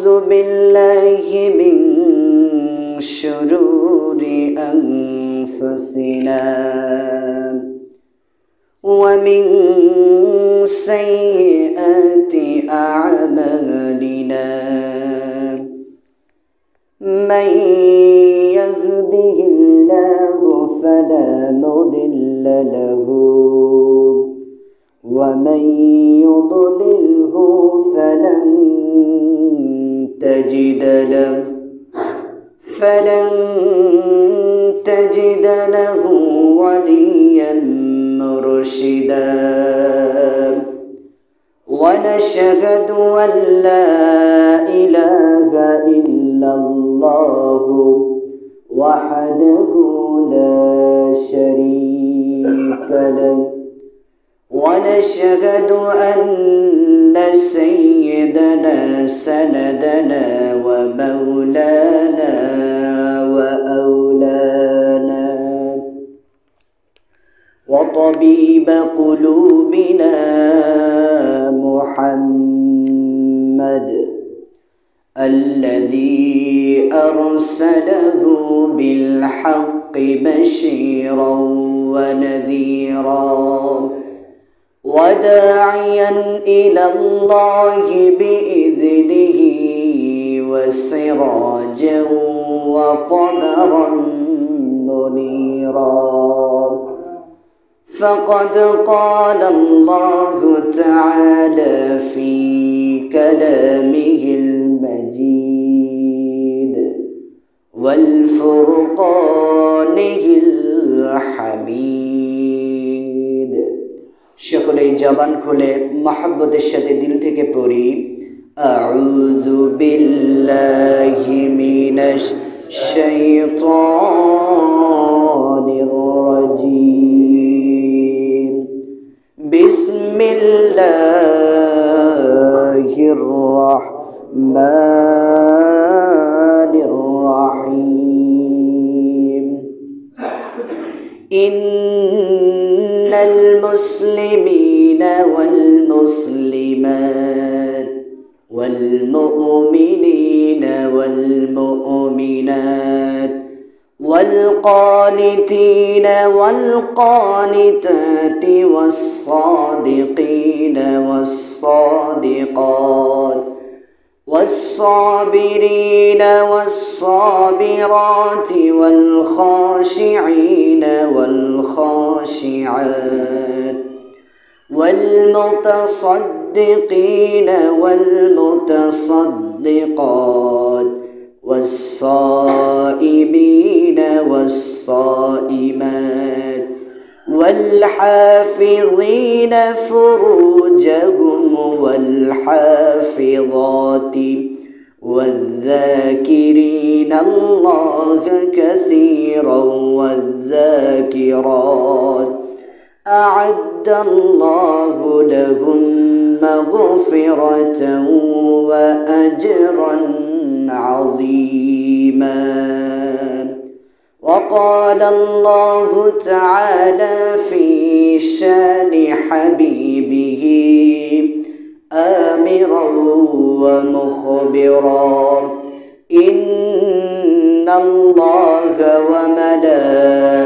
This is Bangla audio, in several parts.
أعوذ بالله من شرور أنفسنا ومن سيئات أعمالنا من يهده الله فلا مضل له ومن يضلله فلن تجد له وليا مرشدا ونشهد أن لا إله إلا الله وحده لا شريك له ونشهد أن سيدنا سندنا ومولانا وأولانا وطبيب قلوبنا محمد الذي أرسله بالحق بشيرا ونذيرا وداعيا إلى الله بإذنه وسراجا وقمرا منيرا فقد قال الله تعالى في كلامه المجيد والفرقانه الحميد সকলেই জবান খুলে মহব্বতের সাথে দিল থেকে পড়ি আউযু বিল্লাহি মিনাশ শাইতানির রাজীম বিসমিল্লাহির রাহমানির রাহিম إن المسلمين والمسلمات والمؤمنين والمؤمنات والقانتين والقانتات والصادقين والصادقات والصابرين والصابرات والخاشعين والخاشعات والمتصدقين والمتصدقات والصائمين والصائمات والحافظين فروجهم والحافظات والذاكرين الله كثيرا والذاكرات أعد الله لهم مغفرة وأجرا عظيما وقال الله تعالى في شان حبيبه آمرا ومخبرا إن الله وملائكته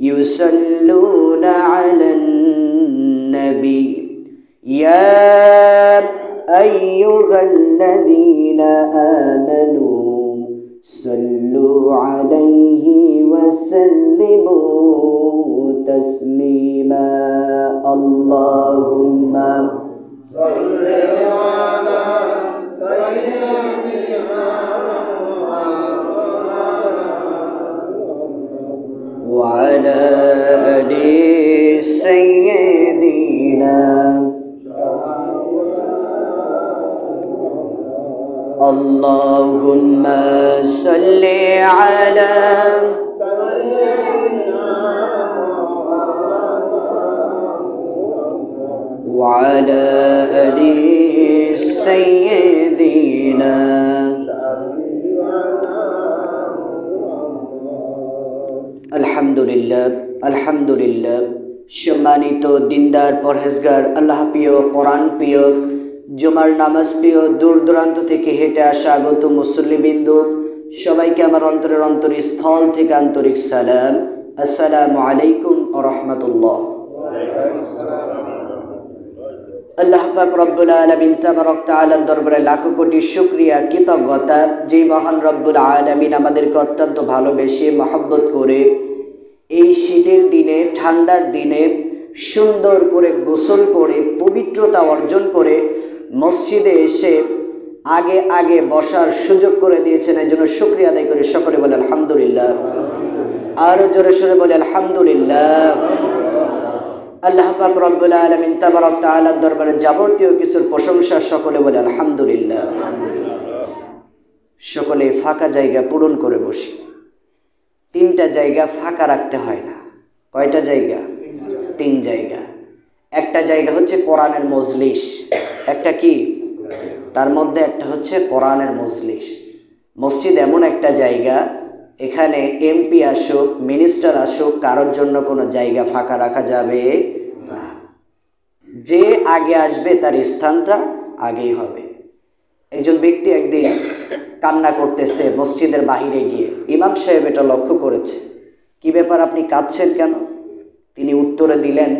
يصلون على النبي يا أيها الذين آمنوا صلوا عليه وسلموا تسليما اللهم صل على سيدنا وعلى آل سيدنا اللهم صل على وعلى آل سيدنا আলহামদুলিল্লাহ আলহামদুলিল্লাহ। সম্মানিত দিনদার পরহেজগার আল্লাহ প্রিয় কোরআন প্রিয় জুমার নামাজ প্রিয় দূর দূরান্ত থেকে হেঁটে আসা আগত মুসল্লিবৃন্দ সবাইকে আমার অন্তরের অন্তরস্থল থেকে আন্তরিক সালাম। আসসালামু আলাইকুম ওয়া রাহমাতুল্লাহ। আল্লাহ পাক রব্বুল আলামিন তাবারক তাআলার দরবারে লাখো কোটি শুকরিয়া কৃতজ্ঞতা, যেই মহান রব্বুল আলামিন আমাদেরকে অত্যন্ত ভালোবেসে মহব্বত করে এই শীতের দিনে, ঠান্ডার দিনে সুন্দর করে গোসল করে পবিত্রতা অর্জন করে মসজিদে এসে আগে আগে বসার সুযোগ করে দিয়েছেন। এই জন্য শুকরিয়া আদায় করে সকলে বলে আলহামদুলিল্লাহ। আরো জোরে সোরে বলে আলহামদুলিল্লাহ। আল্লাহ পাক রব্বুল আলামিন তাবারক তাআলার দরবারে যাবতীয় কিছুর প্রশংসা, সকলে বলে আলহামদুলিল্লাহ। সকলে ফাঁকা জায়গা পূরণ করে বসি। 3টা জায়গা ফাঁকা রাখতে হয় না। কয়টা জায়গা? 3 জায়গা। একটা জায়গা হচ্ছে কোরআনের মজলিস, একটা কি তার মধ্যে একটা হচ্ছে কোরআনের মজলিস। মসজিদ এমন একটা জায়গা, এখানে এমপি আসুক, মিনিস্টার আসুক, কারোর জন্য কোনো জায়গা ফাঁকা রাখা যাবে না। যে আগে আসবে তার স্থানটা আগেই হবে। একজন ব্যক্তি একদিন কান্না করতেছে মসজিদের বাহিরে গিয়ে। ইমাম সাহেব এটা লক্ষ্য করেছে। কি ব্যাপার, আপনি কাঁদছেন কেন? তিনি উত্তরে দিলেন,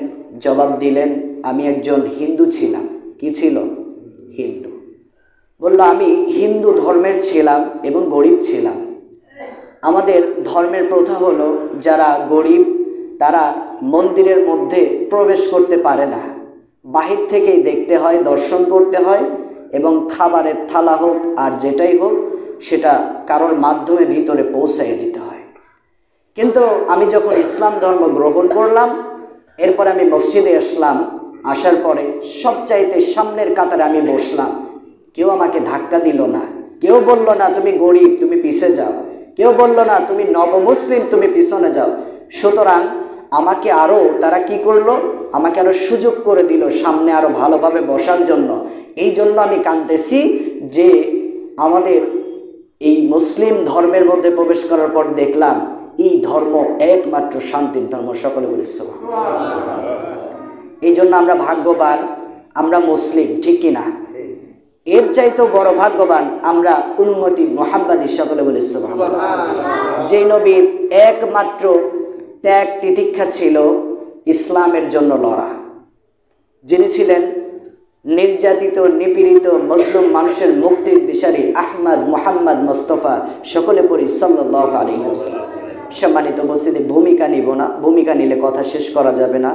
জবাব দিলেন, আমি একজন হিন্দু ছিলাম। কি ছিল? হিন্দু। বলল, আমি হিন্দু ধর্মের ছিলাম এবং গরিব ছিলাম। আমাদের ধর্মের প্রথা হলো, যারা গরিব তারা মন্দিরের মধ্যে প্রবেশ করতে পারে না, বাহির থেকেই দেখতে হয়, দর্শন করতে হয়, এবং খাবারের থালা হোক আর যেটাই হোক সেটা কারোর মাধ্যমে ভিতরে পৌঁছাইয়ে দিতে হয়। কিন্তু আমি যখন ইসলাম ধর্ম গ্রহণ করলাম, এরপর আমি মসজিদে আসলাম। আসার পরে সবচাইতে সামনের কাতারে আমি বসলাম। কেউ আমাকে ধাক্কা দিল না, কেউ বলল না তুমি গরিব, তুমি পিছে যাও, কেউ বলল না তুমি নবমুসলিম, তুমি পিছনে যাও। সুতরাং আমাকে আরো তারা কি করলো, আমাকে আরো সুযোগ করে দিল সামনে আরো ভালোভাবে বসার জন্য। এই জন্য আমি কাঁদতেছি যে আমাদের এই মুসলিম ধর্মের মধ্যে প্রবেশ করার পর দেখলাম এই ধর্ম একমাত্র শান্তির ধর্ম। সকলে বলি সুবহানাল্লাহ। এই জন্য আমরা ভাগ্যবান, আমরা মুসলিম, ঠিক কিনা? এর চাইতেও বড় ভাগ্যবান আমরা উম্মতি মুহাম্মাদি। সকলে বলি সুবহানাল্লাহ। যে নবীর একমাত্র ত্যাগ তিতিক্ষা ছিল ইসলামের জন্য লড়া, যিনি ছিলেন নির্যাতিত নিপীড়িত মুসলিম মানুষের মুক্তির দিশারি আহমদ মুহাম্মদ মুস্তাফা। সকলে পড়ি সাল্লাল্লাহু আলাইহি ওয়াসাল্লাম। সম্মানিত উপস্থিতি, ভূমিকা নিব না, ভূমিকা নিলে কথা শেষ করা যাবে না।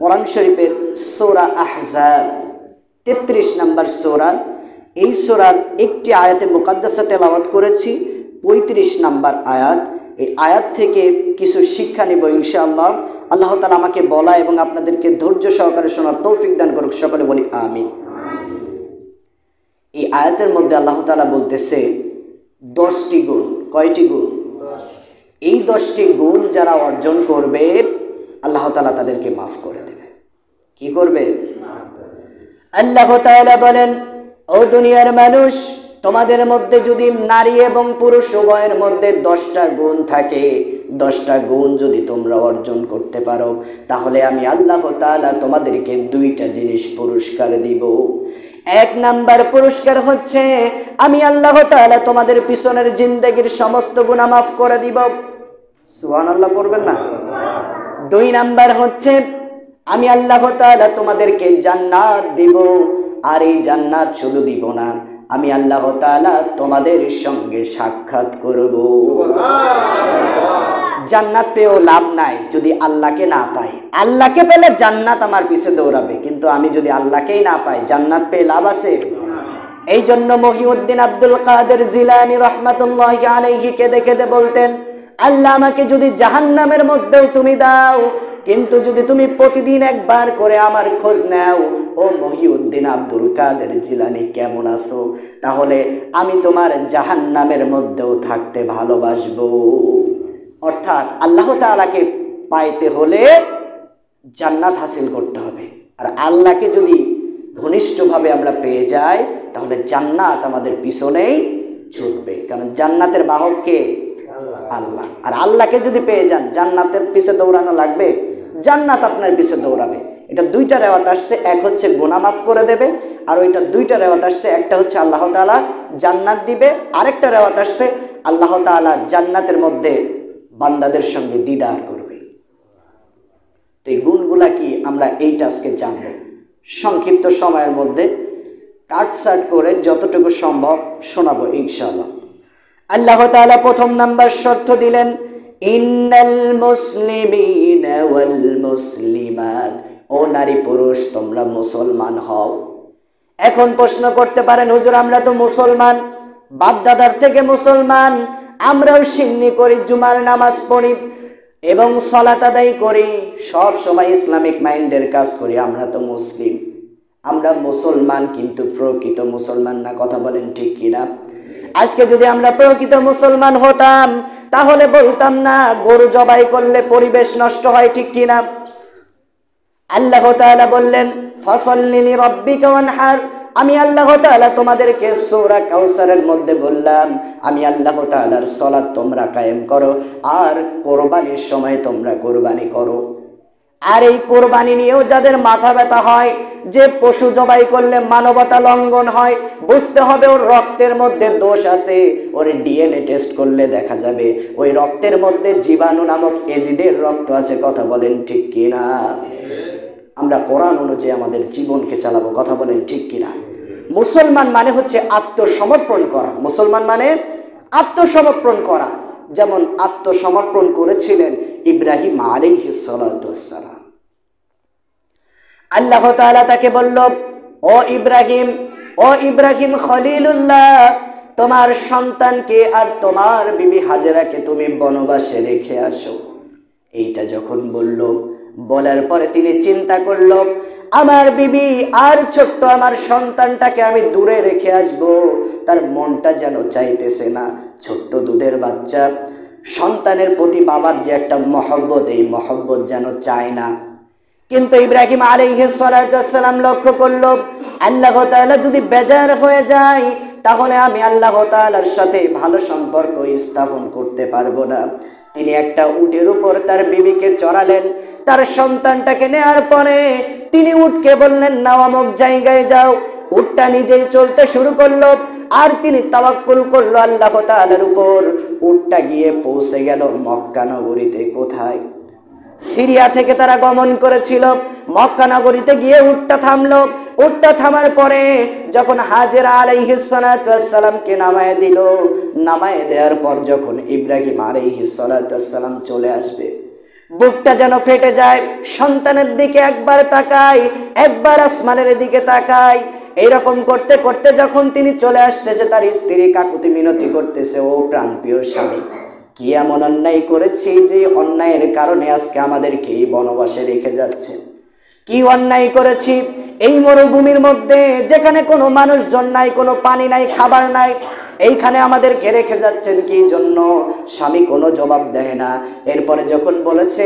কোরআন শরীফের সূরা আহজাব 33 নম্বর সূরা, এই সূরার একটি আয়াতে মুকাদ্দাসা তেলাওয়াত করেছি, 35 নম্বর আয়াত। এই আয়াত থেকে কিছু শিক্ষা নিব ইনশাআল্লাহ। আল্লাহ তাআলা আমাকে বলা এবং আপনাদেরকে ধৈর্য সহকারে শোনার তৌফিক দান করুক। সকলে বলি আমিন। এই আয়াতের মধ্যে আল্লাহ তাআলা বলতেছে 10টি গুণ। কয়টি গুণ? এই 10টি গুণ যারা অর্জন করবে আল্লাহ তাআলা তাদেরকে মাফ করে দেবে। কি করবে? আল্লাহ তাআলা বলেন, ও দুনিয়ার মানুষ, তোমাদের মধ্যে যদি নারী এবং পুরুষ উভয়ের মধ্যে 10টা গুণ থাকে, 10টা গুণ যদি তোমরা অর্জন করতে পারো, তাহলে আমি আল্লাহ তাআলা তোমাদেরকে 2টা জিনিস পুরস্কার দিব। 1 নাম্বার পুরস্কার হচ্ছে আমি আল্লাহ তাআলা তোমাদের পিছনের জিন্দেগির সমস্ত গুনাহ মাফ করে দিব। সুবহানাল্লাহ পড়বেন না? 2 নাম্বার হচ্ছে আমি আল্লাহ তাআলা তোমাদেরকে জান্নাত দিব। আর এই জান্নাত শুধু দিব না, আমি আল্লাহ তাআলা তোমাদের সঙ্গে সাক্ষাৎ করব। জান্নাত পেয়েও লাভ নাই যদি আল্লাহকে না পাই। আল্লাহকে পেলে জান্নাত আমার পিছে দৌড়াবে, কিন্তু আমি যদি আল্লাহকেই না পাই জান্নাত পেয়ে লাভ আছে? এই জন্য মহিউদ্দিন আব্দুল কাদের জিলানী রাহমাতুল্লাহি আলাইহি কেঁদে কেঁদে বলতেন, আল্লাহ আমাকে যদি জাহান্নামের মধ্যেও তুমি দাও, কিন্তু যদি তুমি প্রতিদিন একবার করে আমার খোঁজ নাও, ও মহিউদ্দিন আব্দুল কাদের জিলানী কেমন আছো, তাহলে আমি তোমার জাহান্নামের মধ্যেও থাকতে ভালোবাসবো। অর্থাৎ আল্লাহ তাআলাকে পাইতে হলে জান্নাত হাসিল করতে হবে। আর আল্লাহকে যদি ঘনিষ্ঠভাবে আমরা পেয়ে যাই, তাহলে জান্নাত আমাদের পিছনেই ছুটবে, কারণ জান্নাতের বাহক কে? আল্লাহ। আর আল্লাহকে যদি পেয়ে যান, জান্নাতের পিছে দৌড়ানো লাগবে? জান্নাত আপনার পিছে দৌড়াবে। এটা দুইটা রেওয়াত আসছে, এক হচ্ছে গুনাহ মাফ করে দেবে, আর ওইটা দুইটা রেওয়াত আসছে, একটা হচ্ছে আল্লাহ তাআলা জান্নাত দিবে, আরেকটা রেওয়াত আসছে আল্লাহ তাআলা জান্নাতের মধ্যে বান্দাদের সঙ্গে দিদার করবে। তো এই গুণগুলা কি আমরা এইটা আজকে জানবো সংক্ষিপ্ত সময়ের মধ্যে, কাটছাট করে যতটুকু সম্ভব শোনাবো ইনশাআল্লাহ। আল্লাহ তাআলা প্রথম নাম্বার শর্ত দিলেন, ইন্নাল মুসলিমিনা ওয়াল মুসলিমাত, ও নারী পুরুষ তোমরা মুসলমান হও। এখন প্রশ্ন করতে পারেন, হুজুর আমরা তো মুসলমান, বাপ দাদার থেকে মুসলমান, আমরাও সিন্নি করি, জুমার নামাজ পড়ি এবং সালাত আদায় করি, সব সময় ইসলামিক মাইন্ডের কাজ করি, আমরা তো মুসলিম, আমরা মুসলমান, কিন্তু প্রকৃত মুসলমান না। কথা বলেন ঠিক কিনা? আজকে যদি আমরা প্রকৃত মুসলমান হতাম তাহলে বলতাম না গরু জবাই করলে পরিবেশ নষ্ট হয়, ঠিক কিনা? আল্লাহ তাআলা বললেন, ফাসাল্লি লিরাব্বিকা ওয়ানহার, আমি আল্লাহ তাআলা তোমাদেরকে সূরা কাউসারের মধ্যে বললাম, আমি আল্লাহ তাআলার সালাত তোমরা কায়েম করো, আর কোরবানির সময় তোমরা কোরবানি করো। আর এই কোরবানি নিয়েও যাদের মাথা ব্যথা হয় যে পশু জবাই করলে মানবতা লঙ্ঘন হয়, বুঝতে হবে ওর রক্তের মধ্যে দোষ আছে, ওর ডিএনএ টেস্ট করলে দেখা যাবে ওই রক্তের মধ্যে জীবাণু নামক এজিদের রক্ত আছে। কথা বলেন ঠিক কিনা? আমরা কোরআন অনুযায়ী আমাদের জীবনকে চালাবো। কথা বলেন ঠিক কিনা? মুসলমান মানে হচ্ছে আত্মসমর্পণ করা, মুসলমান মানে আত্মসমর্পণ করা, যেমন আত্মসমর্পণ করেছিলেন ইব্রাহিম আলাইহিস সালাতু ওয়াস সালাম। আল্লাহ তাআলা তাকে বলল, ও ইব্রাহিম খলিলুল্লাহ, তোমার সন্তানকে আর তোমার বিবি হাজেরাকে তুমি বনবাসে রেখে আসো। এইটা যখন বলল, বলার পরে তিনি চিন্তা করল, আমার বিবি আর ছোট্ট আমার সন্তানটাকে আমি দূরে রেখে আসব, তার মনটা যেন চাইতেছে না। ছোট্ট দুধের বাচ্চা, সন্তানের প্রতি বাবার যে একটা মহব্বত, এই মহব্বত যেন চায় না। কিন্তু ইব্রাহিম আলাইহিস সালাতু ওয়াস সালাম লক্ষ্য করল, আল্লাহ তাআলা যদি বেজার হয়ে যায় তাহলে আমি আল্লাহ তাআলার সাথে ভালো সম্পর্ক স্থাপন করতে পারবো না। তিনি একটা উটের উপর তার বিবিকে চড়ালেন, তার সন্তানটাকে নেয়ার পরে তিনি উটকে বললেন, নাও অমুক জায়গায় যাও। উটটা নিজেই চলতে শুরু করলো, আর তিনি তাওয়াক্কুল করলো আল্লাহ তাআলার উপর। উটটা গিয়ে পৌঁছে গেল মক্কা নগরীতে। কোথায়? সিরিয়া থেকে তারা গমন করেছিল, মক্কা নগরীতে গিয়ে উটটা থামলো। উটটা থামার পরে যখন হাজেরা আলাইহিস সালাতু ওয়াস সালামকে নামায়ে দিল, নামায়ে দেওয়ার পর যখন ইব্রাহিম আলাইহিস সালাতু ওয়াস সালাম চলে আসবে, বুকটা যেন ফেটে যায়। সন্তানের দিকে একবার তাকায়, একবার আসমানের দিকে তাকায়। এইরকম করতে করতে যখন তিনি চলে আসতেছে, তার স্ত্রী কাকুতি মিনতি করতেছে, ও প্রাণপ্রিয় স্বামী, কি এমন অন্যায় করেছি যে অন্যায়ের কারণে আজকে আমাদেরকে এই বনবাসে রেখে যাচ্ছে? কি অন্যায় করেছি? এই মরুভূমির মধ্যে যেখানে কোনো মানুষজন নাই, কোনো পানি নাই, খাবার নাই, এইখানে আমাদেরকে রেখে যাচ্ছেন কি জন্য? স্বামী কোনো জবাব দেয় না। এরপরে যখন বলেছে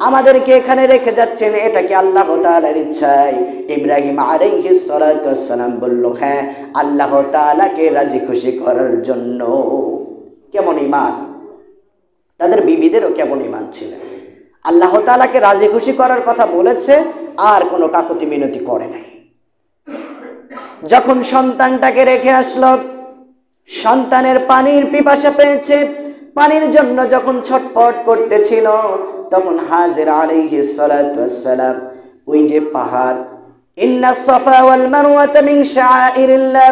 আমাদেরকে এখানে রেখে যাচ্ছেন, এটা কি আল্লাহ তাআলার ইচ্ছায়? ইব্রাহিম আলাইহিস সালাতু ওয়াস সালাম বলল, হ্যাঁ, আল্লাহ তাআলাকে রাজি খুশি করার জন্য। কেমন ঈমান! তাদের বিবিদেরও কেমন ঈমান ছিল! আল্লাহ তাআলাকে রাজি খুশি করার কথা বলেছে, আর কোনো কাকুতি মিনতি করে নাই। যখন সন্তানটাকে রেখে আসলো, সন্তানের পানির পিপাসা পেয়েছে, পানির জন্য যখন ছটফট করতেছিল, তখন হাজেরা আলাইহিস সালাতু ওয়াস সালাম ওই যে পাহাড়, ইন্নাস সাফা ওয়াল মারওয়াতা মিন শাআইরিল্লাহ,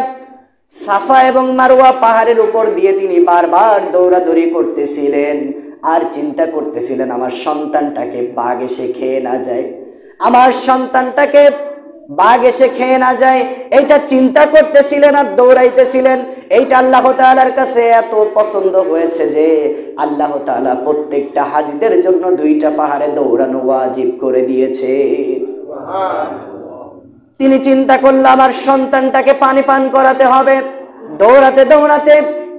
সাফা এবং মারওয়া পাহাড়ের উপর দিয়ে তিনি বারবার দৌড়াদৌড়ি করতেছিলেন, আর চিন্তা করতেছিলেন আমার সন্তানটাকে বাঘ এসে খেয়ে না যায়, আমার সন্তানটাকে বাঘ এসে খেয়ে না যায়, এইটা চিন্তা করতেছিলেন আর দৌড়াইতেছিলেন। এইটা আল্লাহ তাআলার কাছে এত পছন্দ হয়েছে যে আল্লাহ তাআলা প্রত্যেকটা হাজীদের জন্য 2টা পাহাড়ে দৌড়ানো ওয়াজিব করে দিয়েছে। তিনি চিন্তা করলেন আমার সন্তানটাকে পানি পান করাতে হবে। দৌড়াতে দৌড়াতে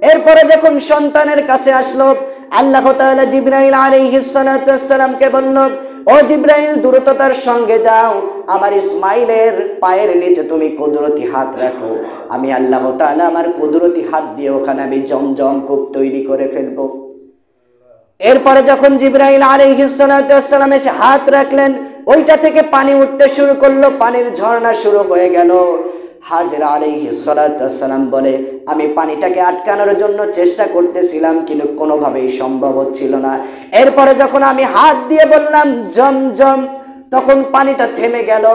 এরপরে যখন সন্তানের কাছে আসলো, আল্লাহ তাআলা জিবরাইল আলাইহিস সালাতু ওয়াস সালামকে বলল, ও জিবরাইল, দ্রুততার সঙ্গে যাও, আমার ইসমাইলের পায়ের নিচে তুমি কুদরতি হাত রাখো, আমি আল্লাহ তাআলা আমার কুদরতি হাত দিয়ে ওখানে আমি জমজম কূপ তৈরি করে ফেলবো। এরপরে যখন জিবরাইল আলাইহিস সালাতু ওয়াস সালাম এসে হাত রাখলেন, ওইটা থেকে পানি উঠতে শুরু করলো, পানির ঝর্ণা শুরু হয়ে গেল। হাজরা আলাইহিস সালাতু ওয়াস সালাম বলে, আমি পানিটাকে আটকানোর জন্য চেষ্টা করতেছিলাম, কিন্তু কোনোভাবেই সম্ভব হচ্ছিল না। এরপরে যখন আমি হাত দিয়ে বললাম জমজম, তখন পানিটা থেমে গেল।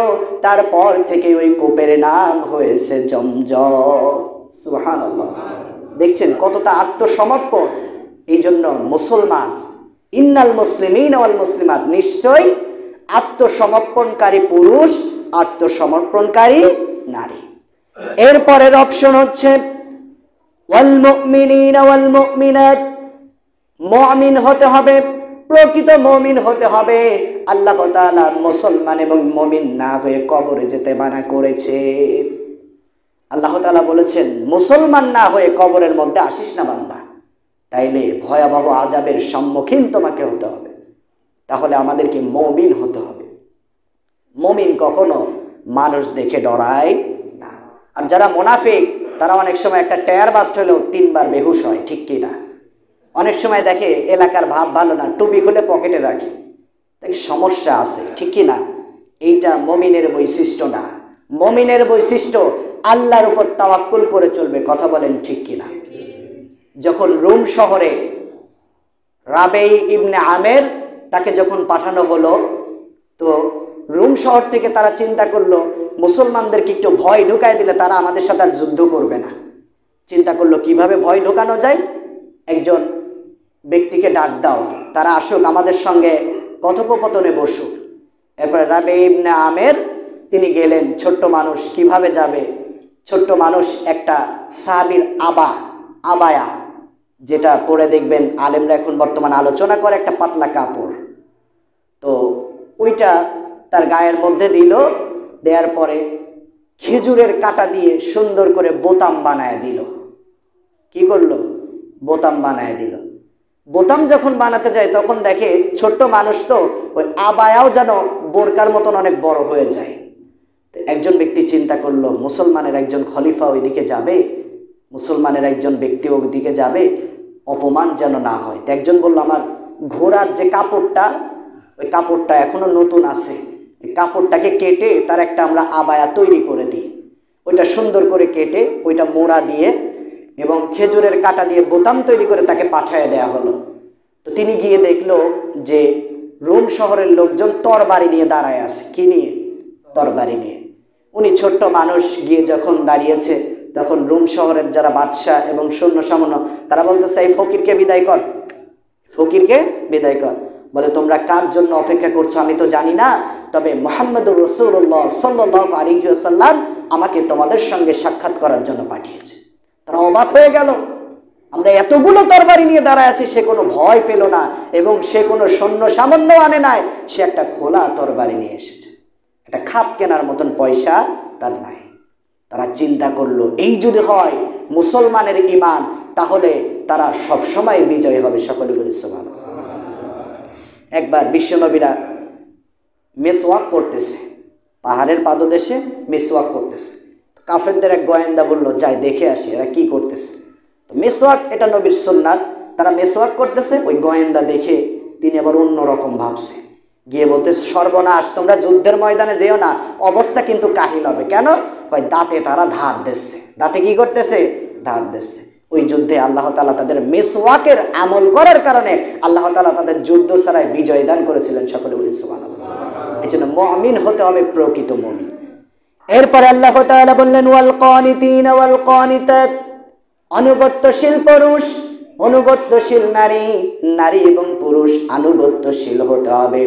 তারপর থেকে ওই কূপের নাম হয়েছে জমজম। সুবহানাল্লাহ। দেখছেন কতটা আত্মসমর্পণ। এই জন্য মুসলমান, ইন্নাল মুসলিমিন ওয়াল মুসলিমাত, নিশ্চয় আত্মসমর্পণকারী পুরুষ, আত্মসমর্পণকারী নারী। এরপরের অপশন হচ্ছে ওয়াল মুমিনিনা ওয়াল মুমিনাত, মুমিন হতে হবে, প্রকৃত মুমিন হতে হবে। আল্লাহ তাআলা মুসলমান এবং মুমিন না হয়ে কবরে যেতে মানা করেছে। আল্লাহ তাআলা বলেছেন, মুসলমান না হয়ে কবরের মধ্যে আসিস না বান্দা, তাইলে ভয়াবহ আযাবের সম্মুখীন তোমাকে হতে হবে। তাহলে আমাদেরকে মুমিন হতে হবে। মুমিন কখনো মানুষ দেখে ডরায় না। আর যারা মুনাফিক, তারা অনেক সময় একটা টায়ার বাস্ট হলেও 3 বার বেহুশ হয়, ঠিক কি না? অনেক সময় দেখে এলাকার ভাব ভালো না, টুপি খুলে পকেটে রাখে, দেখে সমস্যা আছে, ঠিক কি না? এইটা মুমিনের বৈশিষ্ট্য না। মুমিনের বৈশিষ্ট্য আল্লাহর উপর তাওয়াক্কুল করে চলবে। কথা বলেন ঠিক কি না? যখন রোম শহরে রাবেই ইবনে আমের তাকে যখন পাঠানো হলো, তো রোম শহর থেকে তারা চিন্তা করলো মুসলমানদেরকে একটু ভয় ঢুকায় দিলে তারা আমাদের সাথে আর যুদ্ধ করবে না। চিন্তা করলো কিভাবে ভয় ঢোকানো যায়, একজন ব্যক্তিকে ডাক দাও, তারা আসুক, আমাদের সঙ্গে কথোপকথনে বসুক। এরপরে রাবে ইবনে আমের তিনি গেলেন। ছোট্ট মানুষ কিভাবে যাবে? ছোট্ট মানুষ একটা সাহাবীর আবায়া, যেটা পরে দেখবেন আলেমরা এখন বর্তমান আলোচনা করে, একটা পাতলা কাপড়, তো ওইটা তার গায়ের মধ্যে দিল। দেওয়ার পরে খেজুরের কাঁটা দিয়ে সুন্দর করে বোতাম বানায় দিল। কি করলো? বোতাম বানায় দিল। বোতাম যখন বানাতে যায় তখন দেখে ছোট্ট মানুষ, তো ওই আবায়াও যেন বোরকার মতন অনেক বড় হয়ে যায়। একজন ব্যক্তি চিন্তা করলো, মুসলমানের একজন খলিফা ওইদিকে যাবে, মুসলমানের একজন ব্যক্তি ওইদিকে যাবে, অপমান যেন না হয়। তো একজন বলল, আমার ঘোড়ার যে কাপড়টা, ওই কাপড়টা এখনো নতুন আছে, ওই কাপড়টাকে কেটে তার একটা আমরা আবায়া তৈরি করে দিই। ওইটা সুন্দর করে কেটে ওইটা মোড়া দিয়ে এবং খেজুরের কাঁটা দিয়ে বোতাম তৈরি করে তাকে পাঠিয়ে দেয়া হলো। তো তিনি গিয়ে দেখলো যে রোম শহরের লোকজন তরবারি নিয়ে দাঁড়ায় আছে। কি নিয়ে? তরবারি নিয়ে। উনি ছোট্ট মানুষ গিয়ে যখন দাঁড়িয়েছে, তখন রোম শহরের যারা বাদশাহ এবং সৈন্য সামন্য, তারা বলতেছে, এই ফকিরকে বিদায় কর, ফকিরকে বিদায় কর। বলে, তোমরা কার জন্য অপেক্ষা করছো আমি তো জানি না, তবে মুহাম্মদুর রাসূলুল্লাহ সাল্লাল্লাহু আলাইহি ওয়াসাল্লাম আমাকে তোমাদের সঙ্গে সাক্ষাৎ করার জন্য পাঠিয়েছে। তারা অবাক হয়ে গেল, আমরা এতগুলো তরবারি নিয়ে দাঁড়ায় আছি, সে কোনো ভয় পেল না এবং সে কোনো সৈন্য সামান্য আনে নাই, সে একটা খোলা তরবারি নিয়ে এসেছে। একটা খাপ কেনার মতন পয়সা তার নাই। তারা চিন্তা করলো, এই যদি হয় মুসলমানের ঈমান, তাহলে তারা সবসময় বিজয় হবে। সকলে বলি সুবহানাল্লাহ। একবার বিশ্বনবীরা মিসওয়াক করতেছে, পাহাড়ের পাদদেশে মিসওয়াক করতেছে। কাফেরদের এক গোয়েন্দা বলল, যাই দেখে আসি এরা কি করতেছে। তো মিসওয়াক এটা নবীর সুন্নাত, তারা মিসওয়াক করতেছে। ওই গোয়েন্দা দেখে তিনি আবার অন্যরকম ভাবছে, গিয়ে বলতেছে, সর্বনাশ, তোমরা যুদ্ধের ময়দানে যেও না, অবস্থা কিন্তু কাহিল হবে। কেন? কয়, দাঁতে তারা ধার দিচ্ছে। দাঁতে কি করতেছে? ধার দিচ্ছে। ওই যুদ্ধে আল্লাহ তাআলা তাদের মিসওয়াকের আমল করার কারণে আল্লাহ তাআলা তাদের যুদ্ধ ছাড়াই বিজয় দান করেছিলেন। সকলে বলি সুবহানাল্লাহ। এই জন্য মুমিন হতে হবে, প্রকৃত মুমিন। এরপরে আল্লাহ তাআলা বললেন, ওয়াল কানিতিন ওয়াল কানিতাত, অনুগত্যশীল পুরুষ, অনুগত্যশীল নারী, নারী এবং পুরুষ আনুগত্যশীল হতে হবে।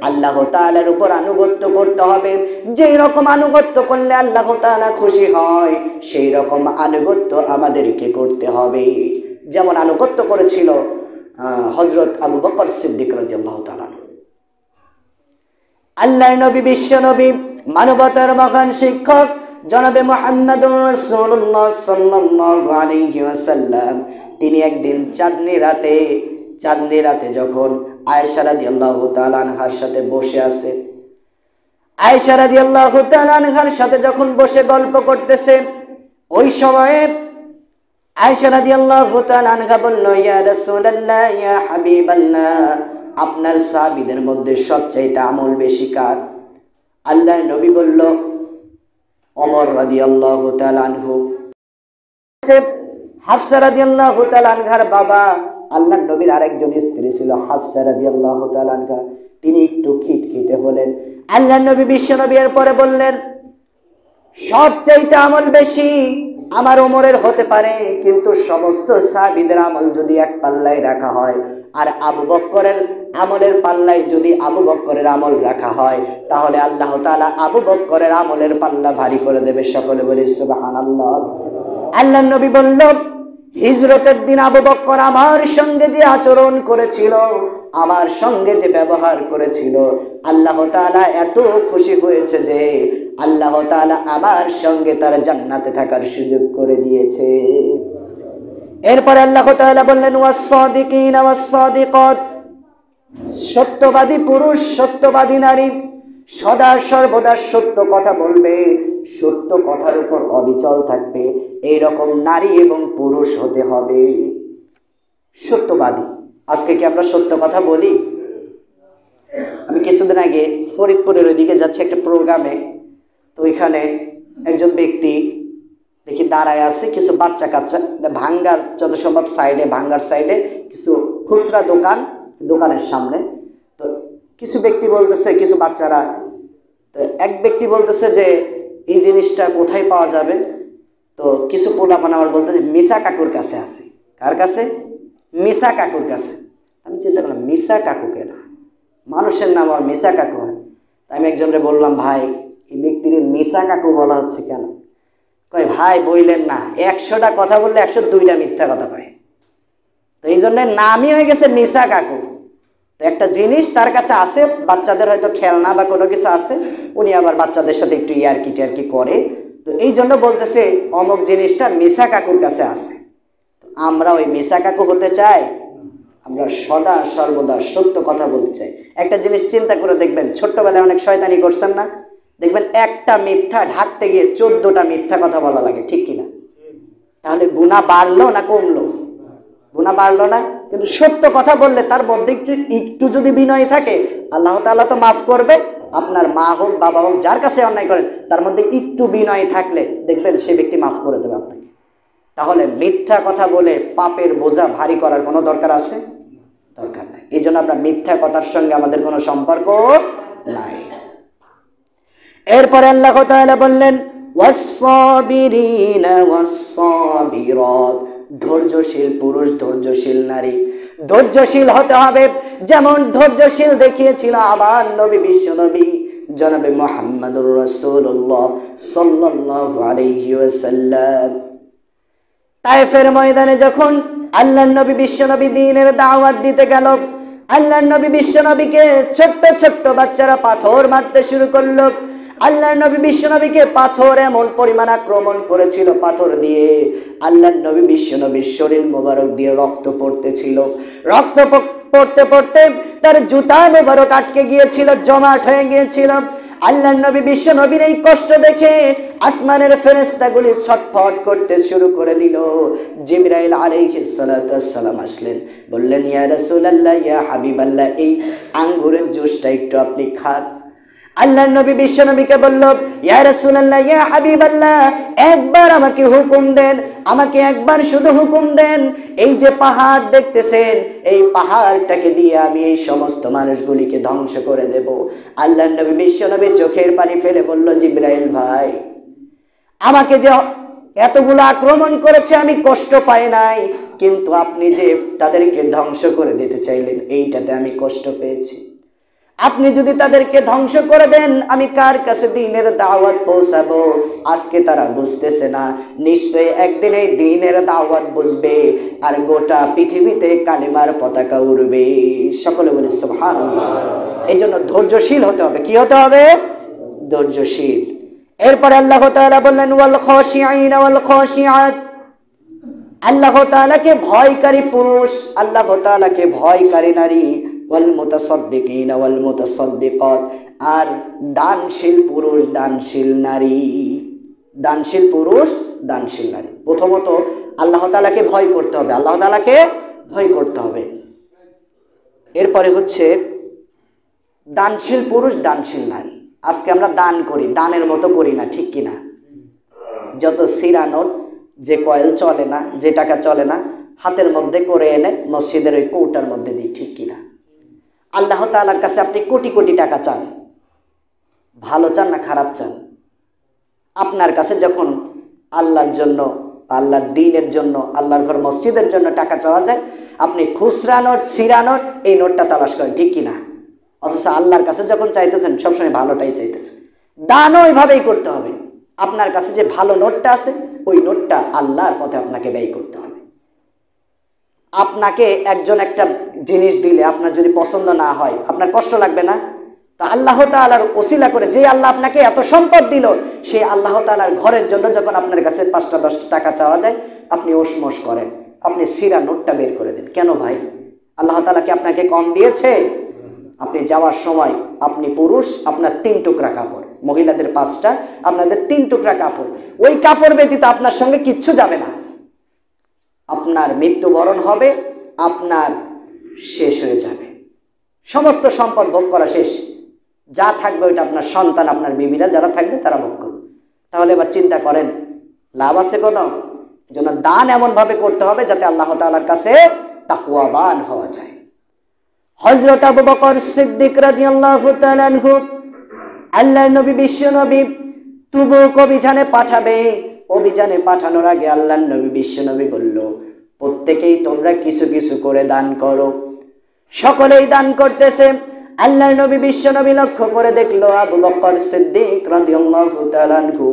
আল্লাহ তাআলার উপর আনুগত্য করতে হবে। যেই রকম আনুগত্য করলে আল্লাহ তাআলা খুশি হয়, সেই রকম আনুগত্য আমাদেরকে করতে হবে। যেমন আনুগত্য করেছিল হযরত আবু বকর সিদ্দিক রাদিয়াল্লাহু তাআলা। আল্লাহর নবী, বিশ্ব নবী, মানবতার মহান শিক্ষক জনাবে মুহাম্মদুর রাসূলুল্লাহ সাল্লাল্লাহু আলাইহি ওয়াসাল্লাম, তিনি একদিন চাঁদনি রাতে যখন আয়েশা রাদিয়াল্লাহু তাআলা আনহার সাথে বসে আছে, আয়েশা রাদিয়াল্লাহু তাআলা আনহার সাথে যখন বসে গল্প করতেছে, ওই সময়ে আয়েশা রাদিয়াল্লাহু তাআলা আনহা বলল, ইয়া রাসূলুল্লাহ, ইয়া হাবিবাল্লাহ, আপনার সাহাবীদের মধ্যে সবচাইতে আমল বেশি কার? আল্লাহর নবী বলল, ওমর রাদিয়াল্লাহু তাআলা আনহু, হাফসা রাদিয়াল্লাহু তাআলা আনহার বাবা, আল্লাহর নবীর আরেকজন স্ত্রী ছিল হাফসা রাদিয়াল্লাহু তাআলা আনহা, তিনি একটু খিটখিটে হলেন। আল্লাহর নবী বিশ্বনবী এর পরে বললেন, সবচাইতে আমল বেশি আমার ওমরের হতে পারে, কিন্তু সমস্ত সাহাবীদের আমল যদি এক পাল্লায় রাখা হয় আর আবু বকরের আমলের পাল্লায় যদি আবু বকরের আমল রাখা হয়, তাহলে আল্লাহ তাআলা আবু বকরের আমলের পাল্লা ভারী করে দেবে। সকলে বলি সুবহানাল্লাহ। আল্লাহর নবী বলল, হিজরতের দিন আবু বকর আমার সঙ্গে যে আচরণ করেছিল, আমার সঙ্গে যে ব্যবহার করেছিল, আল্লাহ তাআলা এত খুশি হয়েছে যে আল্লাহ তাআলা আমার সঙ্গে তার জান্নাতে থাকার সুযোগ করে দিয়েছে। এরপর আল্লাহ তাআলা বললেন, ওয়াস-সাদিকিনা ওয়াস-সাদিকাত, সত্যবাদী পুরুষ সত্যবাদী নারী সদা সর্বদা সত্য কথা বলবে, সত্য কথার উপর অবিচল থাকবে, এইরকম নারী এবং পুরুষ হতে হবে। সত্যবাদী। আজকে কি আমরা সত্য কথা বলি? আমি কিছুদিন আগে ফরিদপুরের ওইদিকে যাচ্ছি একটা প্রোগ্রামে, তো ওইখানে একজন ব্যক্তি দেখি দাঁড়ায় আছে, কিছু বাচ্চা কাচ্চা ভাঙ্গার যত সম্ভব সাইডে, ভাঙ্গার সাইডে কিছু খুচরা দোকানের সামনে। তো কিছু ব্যক্তি বলতেছে, কিছু বাচ্চারা, তো এক ব্যক্তি বলতেছে যে এই জিনিসটা কোথায় পাওয়া যাবে? তো কিছু পোলাপান আমার বলতেছে মিসা কাকুর কাছে আছে। কার কাছে? মিসা কাকুর কাছে। আমি চিন্তা করলাম, মিসা কাকুকে না, মানুষের নাম আর মিসা কাকু হয়। আমি একজনকে বললাম, ভাই এই ব্যক্তির মিসা কাকু বলা হচ্ছে কেন? কয়, ভাই বইলেন না, 100টা কথা বললে 102টা মিথ্যা কথা কয়, তো এই জন্য নামই হয়ে গেছে মিসা কাকু। তো একটা জিনিস তার কাছে আছে, বাচ্চাদের হয়তো খেলনা বা কোনো কিছু আছে, উনি আবার বাচ্চাদের সাথে একটু ইয়ারকি করে, তো এই জন্য বলতেছে অমুক জিনিসটা মিসা কাকুর কাছে আছে। আমরা ওই মিসা কাকু হতে চাই? আমরা সদা সর্বদা সত্য কথা বলতে চাই। একটা জিনিস চিন্তা করে দেখবেন, ছোট্টবেলায় অনেক শয়তানি করছেন না? দেখবেন একটা মিথ্যা ঢাকতে গিয়ে 14টা মিথ্যা কথা বলা লাগে, ঠিক কিনা? তাহলে গুনাহ বাড়লো না কমলো? গুনাহ বাড়লো না? কিন্তু সত্য কথা বললে তার মধ্যে একটু যদি বিনয় থাকে, আল্লাহ তাআলা তো মাফ করবে। আপনার মা হোক বাবা হোক, যার কাছে অন্যায় করেন, তার মধ্যে একটু বিনয় থাকলে দেখবেন সে ব্যক্তি মাফ করে দেবে আপনাকে। তাহলে মিথ্যা কথা বলে পাপের বোঝা ভারী করার কোনো দরকার আছে? দরকার নাই। এই জন্য আমরা মিথ্যা কথার সঙ্গে আমাদের কোনো সম্পর্ক নাই। এরপরে আল্লাহ তাআলা বললেন, ওয়াস-সাবিরিনা ওয়াস-সাবিরাত, ধৈর্যশীল পুরুষ ধৈর্যশীল নারী। ধৈর্যশীল হতে হবে, যেমন ধৈর্যশীল দেখিয়েছিল আমার নবী বিশ্বনবী জনাবে মুহাম্মদুর রাসূলুল্লাহ সাল্লাল্লাহু আলাইহি ওয়াসাল্লাম। তায়েফের ময়দানে যখন আল্লাহর নবী বিশ্বনবী দ্বীনের দাওয়াত দিতে গেল, আল্লাহর নবী বিশ্বনবীকে ছোট্ট ছোট্ট বাচ্চারা পাথর মারতে শুরু করলো। আল্লাহর নবী বিশ্বনবীকে পাথর এমন পরিমাণ আক্রমণ করেছিল, পাথর দিয়ে আল্লাহর নবী বিশ্বনবীর শরীর মোবারক দিয়ে রক্ত পড়তেছিল। রক্ত পড়তে পড়তে তার জুতা মোবারক আটকে গিয়েছিল, জমাট হয়ে গিয়েছিল। আল্লাহর নবী বিশ্বনবীর এই কষ্ট দেখে আসমানের ফেরেশতাগুলি ছটফট করতে শুরু করে দিল। জিবরাইল আলাইহিস সালাতু ওয়াস সালাম আসলেন, বললেন, ইয়া রাসূলুল্লাহ, ইয়া হাবিবাল্লাহ, এই আঙ্গুরের জুসটা একটু আপনি খান। আল্লাহর নবী বিশ্বনবীকে বলল, ইয়া রাসূলুল্লাহ, ইয়া হাবিবাল্লাহ, একবার আমাকে হুকুম দেন, আমাকে একবার শুধু হুকুম দেন। এই যে পাহাড় দেখতেছেন, এই পাহাড়টাকে দিয়ে আমি এই সমস্ত মানুষগুলিকে ধ্বংস করে দেব। আল্লাহর নবী বিশ্বনবী চোখের পানি ফেলে বলল, জিবরাইল ভাই, আমাকে যে এতগুলো আক্রমণ করেছে আমি কষ্ট পাই নাই, কিন্তু আপনি যে তাদেরকে ধ্বংস করে দিতে চাইলেন, এইটাতে আমি কষ্ট পেয়েছি। আপনি যদি তাদেরকে ধ্বংস করে দেন, আমি কার কাছে দ্বীনের দাওয়াত পৌঁছাবো? আজকে তারা বুঝতেছে না, নিশ্চয়ই একদিন এই দ্বীনের দাওয়াত বুঝবে আর গোটা পৃথিবীতে কালিমার পতাকা উড়বে। সকলে বলি সুবহানাল্লাহ। এই জন্য ধৈর্যশীল হতে হবে। কি হতে হবে? ধৈর্যশীল। এরপরে আল্লাহ তাআলা বললেন, ওয়াল খাশিঈনা ওয়াল খাশিআত, আল্লাহ তাআলাকে ভয়কারী পুরুষ, আল্লাহ তাআলাকে ভয়কারী নারী, ওয়াল মুতাসাদ্দিকিনা ওয়াল মুতাসাদ্দিকাত, আর দানশীল পুরুষ দানশীল নারী। দানশীল পুরুষ দানশীল নারী। প্রথমত আল্লাহ তাআলাকে ভয় করতে হবে, আল্লাহ তাআলাকে ভয় করতে হবে। এরপরে হচ্ছে দানশীল পুরুষ দানশীল নারী। আজকে আমরা দান করি, দানের মতো করি না, ঠিক কিনা? যত সিরা নোট, যে কয়েল চলে না, যে টাকা চলে না, হাতের মধ্যে করে এনে মসজিদের ওই কৌটার মধ্যে দিই, ঠিক কিনা? আল্লাহ তাআলার কাছে আপনি কোটি কোটি টাকা চান, ভালো চান না খারাপ চান? আপনার কাছে যখন আল্লাহর জন্য, আল্লাহর দ্বীনের জন্য, আল্লাহর ঘর মসজিদের জন্য টাকা চাওয়া যায়, আপনি খুচরা নোট, সিরা নোট, এই নোটটা তালাশ করেন, ঠিক কিনা? অথচ আল্লাহর কাছে যখন চাইতেছেন সবসময় ভালোটাই চাইতেছেন। দানও ওইভাবেই করতে হবে। আপনার কাছে যে ভালো নোটটা আছে, ওই নোটটা আল্লাহর পথে আপনাকে ব্যয় করতে হবে। আপনাকে একজন একটা জিনিস দিলে আপনার যদি পছন্দ না হয়, আপনার কষ্ট লাগবে না? তা আল্লাহ তাআলার ওসিলা করে যে আল্লাহ আপনাকে এত সম্পদ দিল, সেই আল্লাহ তাআলার ঘরের জন্য যখন আপনার কাছে 5টা 10টা টাকা চাওয়া যায়, আপনি ওসমস করেন, আপনি সিরা নোটটা বের করে দেন। কেন ভাই? আল্লাহ তাআলা কি আপনাকে কম দিয়েছে? আপনি যাওয়ার সময়, আপনি পুরুষ, আপনার 3 টুকরা কাপড়, মহিলাদের 5টা, আপনাদের 3 টুকরা কাপড়, ওই কাপড় ব্যতীত আপনার সঙ্গে কিচ্ছু যাবে না। আপনার মৃত্যুবরণ হবে, আপনার শেষ হয়ে যাবে, সমস্ত সম্পদ ভোগ করা শেষ, যা থাকবে ওইটা আপনার সন্তান, আপনার বিবিরা যারা থাকবে তারা ভোগ করবে। তাহলে এবার চিন্তা করেন, লাভ আছে কোনো? এজন্য দান এমন ভাবে করতে হবে যাতে আল্লাহ তাআলার কাছে তাকওয়াবান হওয়া যায়। হযরত আবু বকর সিদ্দিক রাদিয়াল্লাহু তাআলা আনহু, আল্লাহর নবী, বিশ্ব নবী তাবুক অভিযানে পাঠাবে। অভিযানে পাঠানোর আগে আল্লাহর নবী, বিশ্ব নবী বলল, প্রত্যেকেই তোমরা কিছু কিছু করে দান করো। সকলেই দান করতেছে। আল্লাহর নবী, বিশ্ব নবী লক্ষ্য করে দেখলো আবু বকর সিদ্দিক রাদিয়াল্লাহু তাআলা আনহু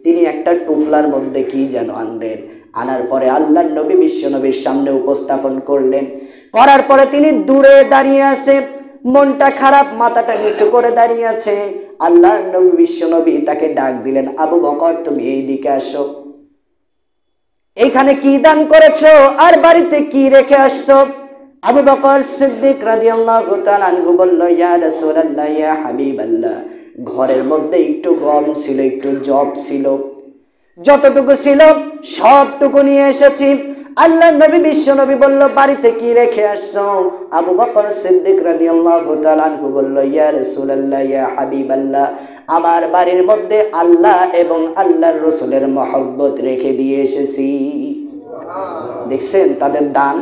তিনি একটা টুকলার মধ্যে কি যেন আনলেন। আনার পরে আল্লাহর নবী, বিশ্ব নবীর সামনে উপস্থাপন করলেন। করার পরে তিনি দূরে দাঁড়িয়ে আছে, মনটা খারাপ, মাথাটা নিচু করে দাঁড়িয়ে আছে। আল্লাহর নবী, বিশ্ব নবী তাকে ডাক দিলেন, আবু বকর তুমি এই দিকে আসো, এইখানে কি দান করেছো আর বাড়িতে কি রেখে আসছো? আবু বকর সিদ্দিক রাদিয়াল্লাহু তাআলা আনহু বলল, ইয়া রাসূলুল্লাহ, ইয়া হাবিবাল্লাহ, ঘরের মধ্যে একটু গম ছিল, একটু জব ছিল, যতটুকু ছিল সবটুকু নিয়ে এসেছি। আল্লাহর নবী, বিশ্ব নবী বলল, বাড়িতে কি রেখে আসছো? আবু বকর সিদ্দিক রাদিয়াল্লাহু তাআলা আনহু বলল, ইয়া রাসূলুল্লাহ, ইয়া হাবিবাল্লাহ, আমার বাড়ির মধ্যে আল্লাহ এবং আল্লাহর রাসূলের মহব্বত রেখে দিয়ে এসেছি। দেখছেন তাদের দান,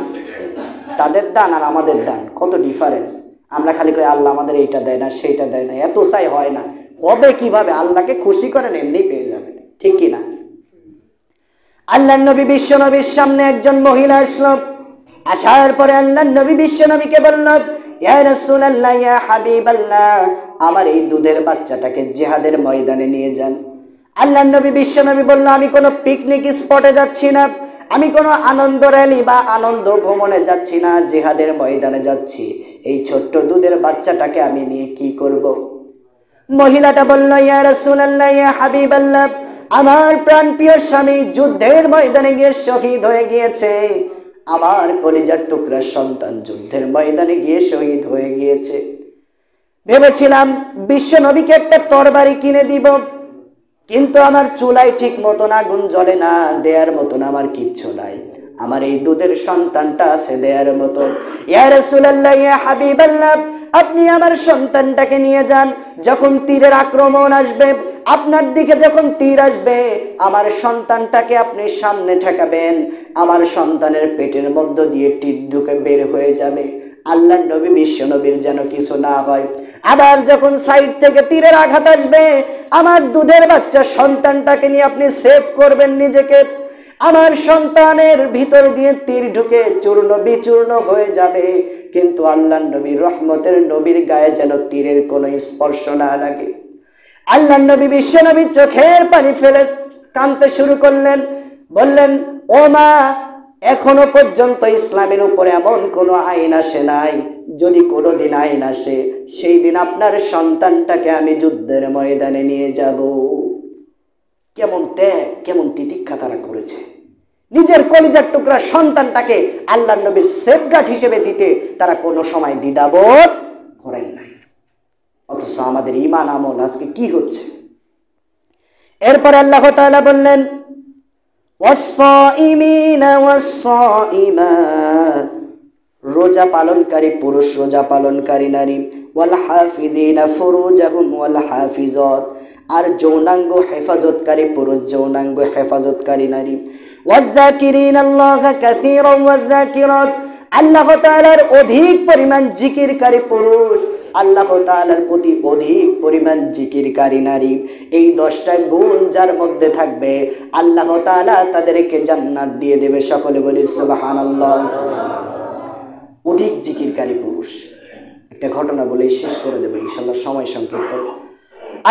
তাদের দান আর আমাদের দান কত ডিফারেন্স। আমরা খালি কই আল্লাহ আমাদের এইটা দেয় না, সেইটা দেয় না, এত চাই হয় না। হবে কিভাবে? আল্লাহকে খুশি করেন, এমনি পেয়ে যাবেন, ঠিক কিনা? আল্লাহর নবী, বিশ্ব নবীর সামনে একজন মহিলা আসলো। আসার পরে আল্লাহর নবী, বিশ্ব নবীকে বলল, ইয়া রাসূলুল্লাহ, ইয়া হাবিবাল্লাহ, আমার এই দুধের বাচ্চাটাকে জিহাদের ময়দানে নিয়ে যান। আল্লাহর নবী, বিশ্ব নবী বলল, আমি কোনো পিকনিক স্পটে যাচ্ছি না, আমি কোনো আনন্দ র্যালি বা আনন্দ ভ্রমণে যাচ্ছি না, জিহাদের ময়দানে যাচ্ছি। এই ছোট্ট দুধের বাচ্চাটাকে আমি নিয়ে কি করব? মহিলাটা বলল, ইয়া রাসূলুল্লাহ, ইয়া হাবিবাল্লাহ, আমার প্রাণপ্রিয় স্বামী যুদ্ধের ময়দানে গিয়ে শহীদ হয়ে গিয়েছে, আমার কলিজার টুকরা সন্তান যুদ্ধের ময়দানে গিয়ে শহীদ হয়ে গিয়েছে। ভেবেছিলাম বিশ্ব নবীকে একটা তরবারি কিনে দিব, কিন্তু আমার চুলায় ঠিক মতন আগুন জ্বলে না, দেয়ার মতন আমার কিচ্ছু নাই। আমার এই দুধের সন্তানটা আছে দেয়ার মতন। ইয়া রাসূলুল্লাহ, ইয়া হাবিবাল্লাহ, আপনি আমার সন্তানটাকে নিয়ে যান। যখন তীরের আক্রমণ আসবে, আপনার দিকে যখন তীর আসবে, আমার সন্তানটাকে আপনি সামনে ঠেকাবেন, আমার সন্তানের পেটের মধ্য দিয়ে তীর ঢুকে বের হয়ে যাবে। আল্লাহর নবী, বিশ্ব নবীর যেন কিছু না হয়। আবার যখন সাইড থেকে তীরের আঘাত আসবে, আমার দুধের বাচ্চা সন্তানটাকে নিয়ে আপনি সেভ করবেন নিজেকে। আমার সন্তানের ভিতর দিয়ে তীর ঢুকে চূর্ণ বিচূর্ণ হয়ে যাবে, কিন্তু আল্লাহর নবীর রহমতের নবীর গায়ে যেন তীরের কোনো স্পর্শ না লাগে। আল্লাহর নবী, বিশ্ব নবী চোখের পানি ফেলে কাঁদতে শুরু করলেন। বললেন, ও মা, এখনো পর্যন্ত ইসলামের উপরে এমন কোনো আইন আসে নাই, যদি কোনোদিন আইন আসে, সেই দিন আপনার সন্তানটাকে আমি যুদ্ধের ময়দানে নিয়ে যাব। কেমন ত্যাগ, কেমন তিতিক্ষা তারা করেছে। নিজের কলিজার টুকরা সন্তানটাকে আল্লাহর নবীর সেফগার্ড হিসেবে দিতে তারা কোনো সময় দ্বিধাবোধ করেন নাই। অথচ আমাদের ঈমান আমল আজকে কি হচ্ছে? এরপর আল্লাহ তাআলা বললেন, ওয়াস-সাইমিনা ওয়াস-সাইমাত, রোজা পালনকারী পুরুষ, রোজা পালনকারী নারী, ওয়াল হাফিযিনা ফুরুজাহুম ওয়াল হাফিজাত, আর যৌনাঙ্গ হেফাজতকারী পুরুষ, যৌনাঙ্গ হেফাজতকারী নারী। ওয়াযাকিরিনাল্লাহা কাসীরান ওয়াযাকিরাত, আল্লাহ তাআলার অধিক পরিমাণ জিকিরকারী পুরুষ, আল্লাহ তাআলার প্রতি অধিক পরিমাণ জিকিরকারী নারী। এই 10টা গুণ যার মধ্যে থাকবে আল্লাহ তাআলা তাদেরকে জান্নাত দিয়ে দেবে। সকলে বলি সুবহানাল্লাহ। অধিক জিকিরকারী পুরুষ। একটা ঘটনা বলেই শেষ করে দেব ইনশাআল্লাহ, সময় সংক্ষিপ্ত।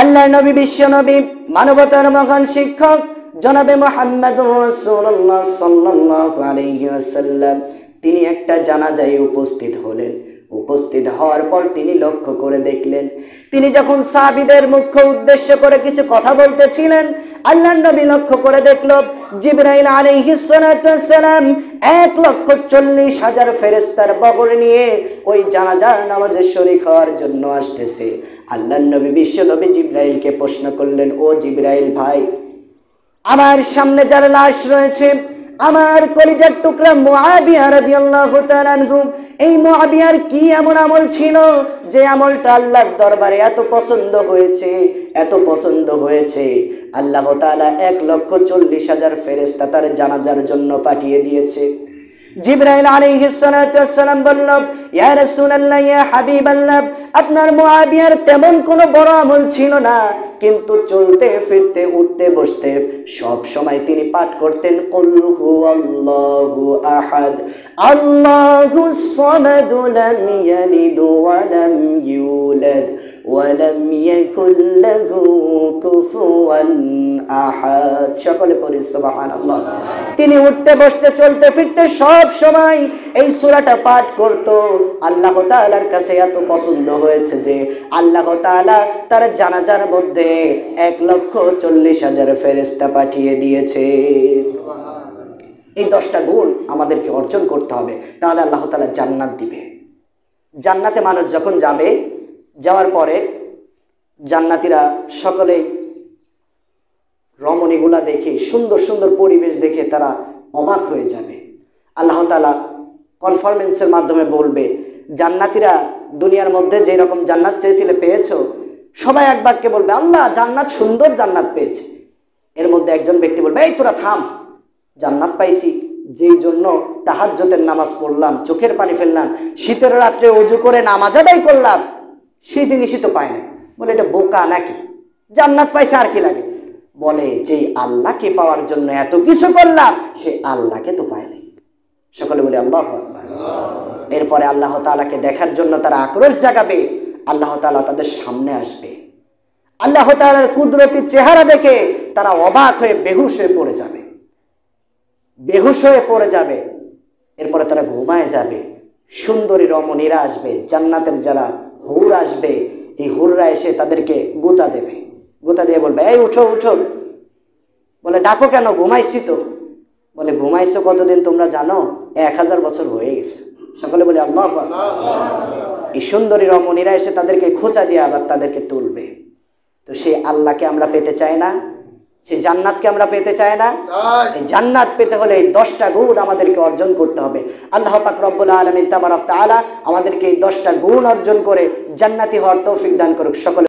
আল্লাহর নবী, বিশ্ব নবী, মানবতার মহান শিক্ষক জনাবে মুহাম্মদুর রাসূলুল্লাহ সাল্লাল্লাহু আলাইহি ওয়াসাল্লাম, তিনি একটা জানাজায় উপস্থিত হলেন। উপস্থিত হওয়ার পর তিনি লক্ষ্য করে দেখলেন, তিনি যখন সাহাবীদের মুখ্য উদ্দেশ্য করে কিছু কথা বলতেছিলেন, আল্লাহর নবী লক্ষ্য করে দেখল জিবরাইল আলাইহিস সালাতু ওয়াস সালাম 1,40,000 ফেরেশতার বহর নিয়ে ওই জানাজার নামাজে শরীক হওয়ার জন্য আসতেছে। আল্লাহর নবী, বিশ্ব নবী জিবরাইলকে প্রশ্ন করলেন, ও জিবরাইল ভাই, আমার সামনে যার লাশ রয়েছে, আমার কলিজার টুকরা মুআবিয়া রাদিয়াল্লাহু তাআলা আনহু, এই মুআবিয়ার কি এমন আমল ছিল যে আমলটা আল্লাহর দরবারে এত পছন্দ হয়েছে, এত পছন্দ হয়েছে, আল্লাহ তাআলা 1,40,000 ফেরেশতা তার জানাজার জন্য পাঠিয়ে দিয়েছে। জিবরাইল আলাইহিস সালাতু ওয়াস সালাম বলল, ইয়া রাসূলুল্লাহ, ইয়া হাবিবাল্লাহ, আপনার মুআবিয়ার তেমন কোনো বড় আমল ছিল না, কিন্তু চলতে ফিরতে উঠতে বসতে সব সময় তিনি পাঠ করতেন কুল হুয়াল্লাহু আহাদ, আল্লাহুস সামাদ, লাম ইয়ালিদ ওয়া লাম ইউলাদ ওয়া লাম ইয়াকুল লাহু কুফুয়ান আহাদ। সকলে পড়ি সুবহানাল্লাহ। তিনি উঠতে বসতে চলতে ফিরতে সব সময় এই সূরাটা পাঠ করত। আল্লাহ তাআলার কাছে এত পছন্দ হয়েছে যে আল্লাহ তাআলা তার জানাজার মধ্যে 1,40,000 ফেরেশতা পাঠিয়ে দিয়েছে। এই 10টা গুণ আমাদেরকে অর্জন করতে হবে, তাহলে আল্লাহ তাআলা জান্নাত দিবে। জান্নাতে মানুষ যখন যাবে, যাওয়ার পরে জান্নাতীরা সকলেই রমণীগুলা দেখে, সুন্দর সুন্দর পরিবেশ দেখে তারা অবাক হয়ে যাবে। আল্লাহ তাআলা কনফারেন্সের মাধ্যমে বলবে, জান্নাতীরা দুনিয়ার মধ্যে যে রকম জান্নাত চেয়েছিলে পেয়েছো? সবাই এক বাক্যে বলবে, আল্লাহ জান্নাত, সুন্দর জান্নাত পেয়েছে। এর মধ্যে একজন ব্যক্তি বলবে, এই তোরা থাম, জান্নাত পাইছি যেই জন্য তাহাজ্জুদের নামাজ পড়লাম, চোখের পানি ফেললাম, শীতের রাত্রে ওযু করে নামাজ আদায় করলাম, সেই জিনিসই তো পাই না। বলে, এটা বোকা নাকি? জান্নাত পাইছে আর কি লাগে? বলে, যেই আল্লাহকে পাওয়ার জন্য এত কিছু করলাম, সে আল্লাহকে তো পায় নাই। সকলে বলে আল্লাহু আকবার। এরপরে আল্লাহ তাআলাকে দেখার জন্য তারা আক্রোশ জাগাবে। আল্লাহ তাআলা তাদের সামনে আসবে। আল্লাহ তাআলার কুদরতি চেহারা দেখে তারা অবাক হয়ে বেহুশ হয়ে পড়ে যাবে, বেহুশ হয়ে পড়ে যাবে। এরপরে তারা ঘুমায় যাবে। সুন্দরী রমণীরা আসবে, জান্নাতের যারা হুর আসবে, এই হুররা এসে তাদেরকে গোতা দেবে। গোতা দিয়ে বলবে, এই উঠো উঠো। বলে, ডাকো কেন? ঘুমাইছি তো। বলে, ঘুমাইছো কতদিন তোমরা জানো? 1000 বছর হয়ে গেছে। সকলে বলে আল্লাহু আকবার। এই সুন্দরী রমণীরা এসে তাদেরকে খোঁচা দিয়ে আবার তাদেরকে তুলবে। তো সেই আল্লাহকে আমরা পেতে চাই না? সেই জান্নাতকে আমরা পেতে চাই না? এই জান্নাত পেতে হলে এই 10টা গুণ আমাদেরকে অর্জন করতে হবে। আল্লাহ পাক রব্বুল আলামিন তাবারাক তাআলা আমাদেরকে এই 10টা গুণ অর্জন করে জান্নাতি হওয়ার তৌফিক দান করুক। সকলে